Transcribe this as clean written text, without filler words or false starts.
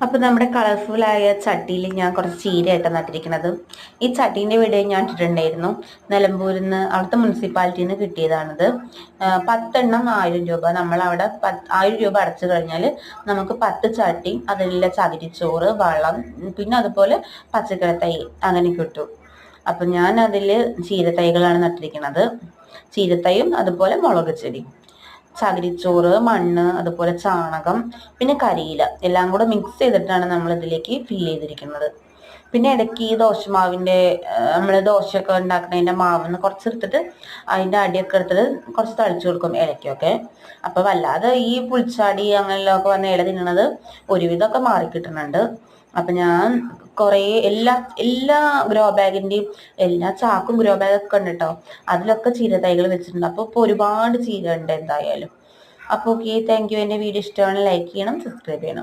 അപ്പോൾ നമ്മുടെ കളർഫുള്ളായ ചട്ടിയിൽ ഞാൻ കുറച്ച് ചീരയായിട്ട് നട്ടിരിക്കുന്നത്. ഈ ചട്ടീൻ്റെ വീഡിയോ ഞാൻ ഇട്ടിട്ടുണ്ടായിരുന്നു. നിലമ്പൂരിൽ നിന്ന്, അവിടുത്തെ മുനിസിപ്പാലിറ്റിയിൽ നിന്ന് കിട്ടിയതാണിത്. 10 എണ്ണം 1000 രൂപ. നമ്മളവിടെ 1000 രൂപ അടച്ചു കഴിഞ്ഞാൽ നമുക്ക് 10 ചട്ടി, അതിലുള്ള ചകിരിച്ചോറ്, വളം, പിന്നെ അതുപോലെ പച്ചക്കറി തൈ അങ്ങനെ കിട്ടും. അപ്പം ഞാൻ അതിൽ ചീരത്തൈകളാണ് നട്ടിരിക്കുന്നത്. ചീരത്തൈയും അതുപോലെ മുളക് ചെടി, ചകിരിച്ചോറ്, മണ്ണ്, അതുപോലെ ചാണകം, പിന്നെ കരിയില എല്ലാം കൂടെ മിക്സ് ചെയ്തിട്ടാണ് നമ്മൾ ഇതിലേക്ക് ഫില്ല് ചെയ്തിരിക്കുന്നത്. പിന്നെ ഇടയ്ക്ക് ഈ ദോശമാവിൻ്റെ നമ്മൾ ദോശയൊക്കെ ഉണ്ടാക്കുന്നതിൻ്റെ മാവിന്ന് കുറച്ചെടുത്തിട്ട് അതിൻ്റെ അടിയൊക്കെ എടുത്തിട്ട് കുറച്ച് തളിച്ചു കൊടുക്കും ഇലയ്ക്കൊക്കെ. അപ്പോൾ വല്ലാതെ ഈ പുൽച്ചാടി അങ്ങനെയുള്ളതൊക്കെ വന്ന ഇല തിന്നണത് ഒരുവിധമൊക്കെ മാറിക്കിട്ടുന്നുണ്ട്. അപ്പം ഞാൻ കുറേ എല്ലാ ഗ്രോ ബാഗിൻ്റെയും എല്ലാ ചാക്കും ഗ്രോ ബാഗൊക്കെ ഉണ്ട് കേട്ടോ. അതിലൊക്കെ ചീര തൈകൾ വെച്ചിട്ടുണ്ട്. അപ്പോൾ ഇപ്പോൾ ഒരുപാട് ചീര ഉണ്ട് എന്തായാലും. അപ്പോൾ ഓക്കെ, താങ്ക് യു. എൻ്റെ വീഡിയോ ഇഷ്ടമാണ് ലൈക്ക് ചെയ്യണം, സബ്സ്ക്രൈബ് ചെയ്യണം.